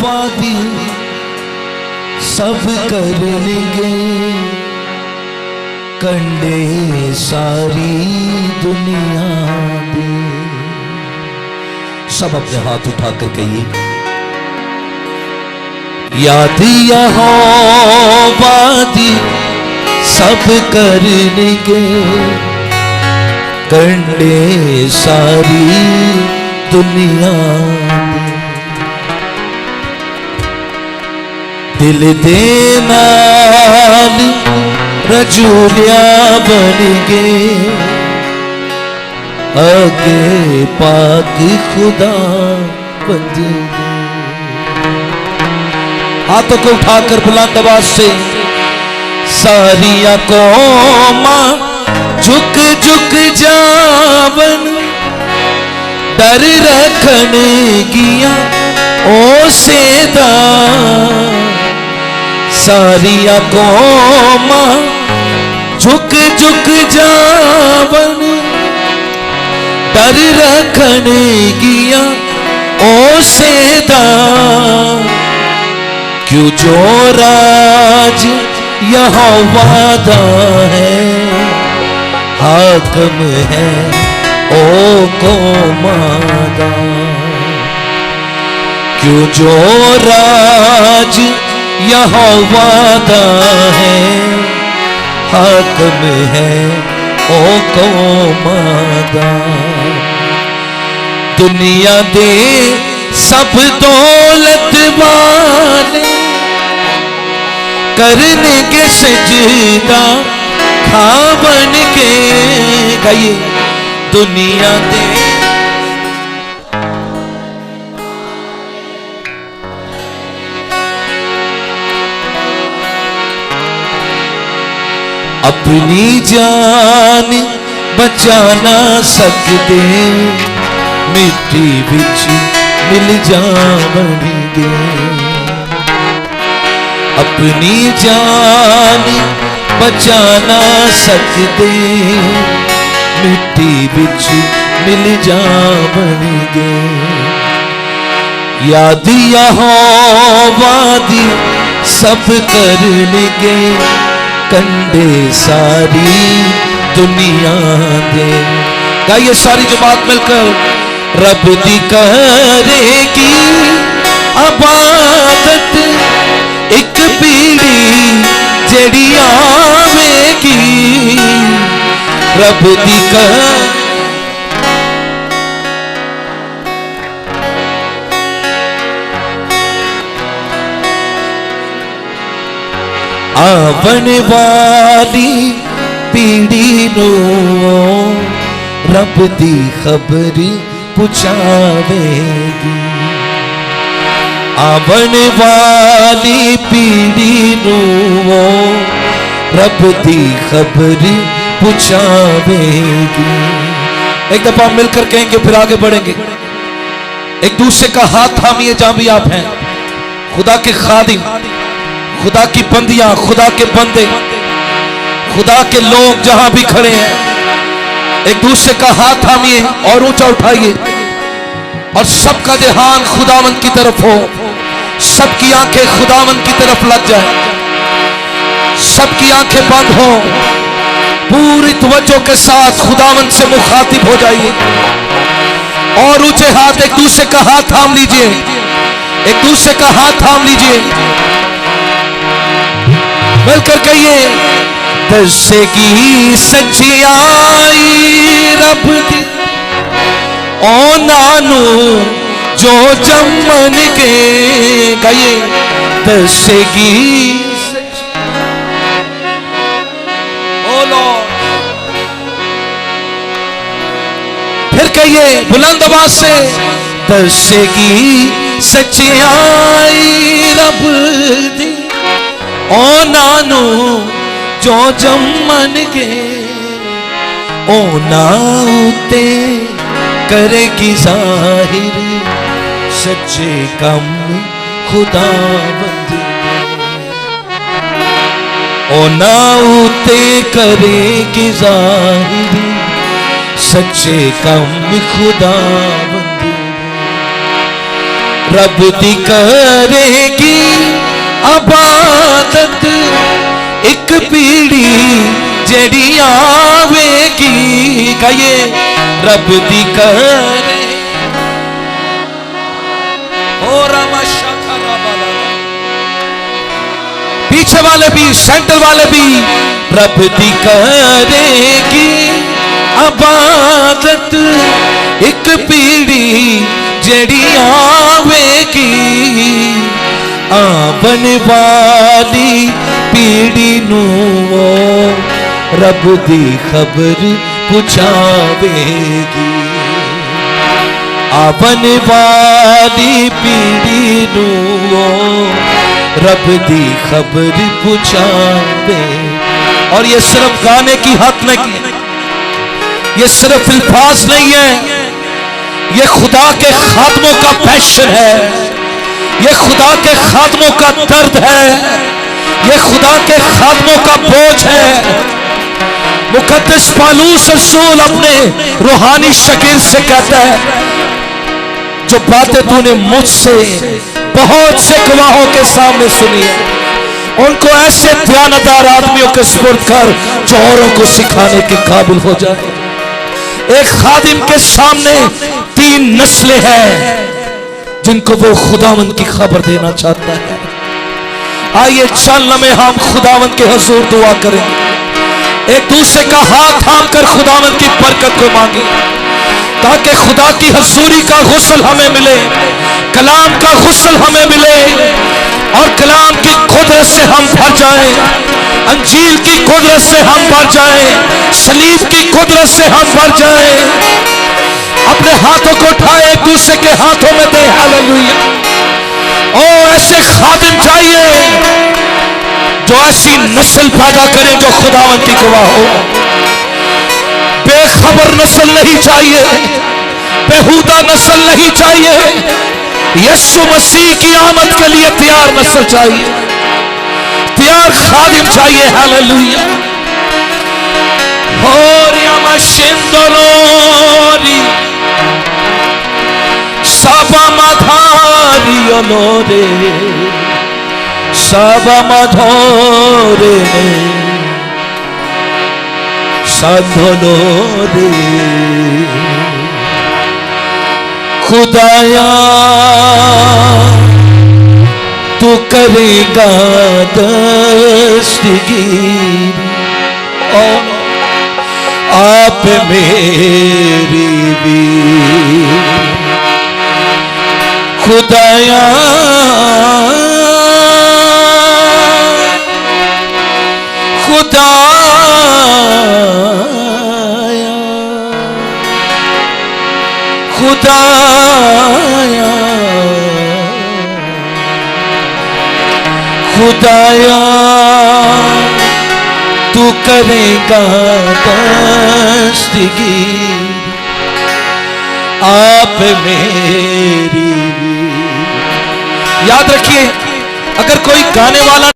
वादी सब करनगे कंडे सारी दुनिया दे। सब अपने हाथ उठा कर कहिए, याद यहोवादी सब करनगे कंडे सारी दुनिया दे। दिल दे नाल रजूलिया बन गए अगे पाक खुदा बंदे। हाथों को उठाकर बुलंद आवाज से सारिया कौमा झुक झुक जावन डर रखन गिया ओ सेदा। सारिया कौमा झुक झुक जावन डर रखन गिया ओ सेदा। क्यों जो राज यहोवा दा है हाकम है ओ कौमां दा। क्यों जो राज यहोवा दा है हाकम है ओ कौमां दा। दुनिया दे सब दौलत वाले करनगे सजदा खावन के। गाइए, दुनिया दे अपनी जान बचा ना सकते मिट्टी बिच मिल जावणगे। अपनी जान बचा ना सकते मिट्टी बिच मिल जावणगे। याद यहोवा दी सब करनगे कंडे सारी दुनिया दे। गाइए सारी जमात मिलकर, रब दी करेगी आबादत एक पीढ़ी जेड़ी आवेगी। रब दी आवन वाली पीढ़ी नो रब दी खबर पुछावेगी। आवन वाली पीढ़ी नो रब दी खबर पुछावेगी। एक दफा मिलकर कहेंगे फिर आगे बढ़ेंगे। एक दूसरे का हाथ थामिए जहां भी आप हैं। खुदा के खादिम, खुदा की बंदियां, खुदा के बंदे, खुदा के लोग जहां भी खड़े हैं, एक दूसरे का हाथ थामिए और ऊंचा उठाइए और सबका ध्यान खुदावंद की तरफ हो। सबकी आंखें खुदावंद की तरफ लग जाए, सबकी आंखें बंद हो, पूरी तवज्जो के साथ खुदावंद से मुखातिब हो जाइए और ऊंचे हाथ एक दूसरे का हाथ थाम लीजिए, एक दूसरे का हाथ थाम लीजिए। मिलकर कहिए, दसेगी सच्चाई रब दी ओ नानू जो जमन के। गाइए, दसेगी ओ लॉर्ड। फिर कहिए बुलंद आवाज से, दसेगी सच्चाई रब दी ओ नानू जो जमन के। ओ नाउते करेगी जाहिर सच्चे कम खुदावंद। ओ नाउते करेगी जाहिर सच्चे कम खुदावंद। रब दी करेगी इबादत एक पीढ़ी जेड़ी आवेगी। गाइए रब दी करे पीछे वाले भी सेंटर वाले भी रब दी करेगी इबादत एक पीढ़ी जेड़ी आवेगी। आवन वाली पीढ़ी नू रब दी खबर पुछावेगी। आवन वाली पीढ़ी नू रब दी खबर पुछावे। और ये सिर्फ गाने की हक नहीं है, ये सिर्फ अल्फाज नहीं है, ये खुदा के खादमों का पैशन है, ये खुदा के खादमों का दर्द है, ये खुदा के खादमों का बोझ है। मुकद्दस पौलुस रसूल अपने रूहानी शकील से कहता है, जो बातें तूने मुझसे बहुत से गवाहों के सामने सुनी है, उनको ऐसे दयानतदार आदमियों के सुपुर्द कर जो औरों को सिखाने के काबिल हो जाए। एक खादिम के सामने 3 नस्लें हैं जिनको वो खुदावंद की खबर देना चाहता है। आइए चल में हम खुदावंद के हुजूर दुआ करें, एक दूसरे का हाथ थाम कर खुदावंद की बरकत को मांगे, ताकि खुदा की हजूरी का गुस्ल हमें मिले, कलाम का गुस्ल हमें मिले और कलाम की कुदरत से हम भर जाएं, अंजील की कुदरत से हम भर जाएं, सलीब की कुदरत से हम भर जाएं। अपने हाथों को उठाए एक दूसरे के हाथों में दे। हालेलुया। ओ ऐसे खादिम चाहिए जो ऐसी नस्ल पैदा करें जो खुदावंद की गवाह हो। बेखबर नस्ल नहीं चाहिए, बेहुदा नस्ल नहीं चाहिए, यीशु मसीह की आमद के लिए तैयार नस्ल चाहिए, तैयार खादिम चाहिए। हालेलुया। होरिया मशिंदलोरी साबा माधारी ओलोरे साबा माधोरे साधोलोरे। खुदाया तू करेगा दस्तगीर, आप मेरी भी खुदाया खुदाया खुदाया खुदाया तू करेगा दस्तगीर, आप मेरी। याद रखिए, अगर कोई गाने वाला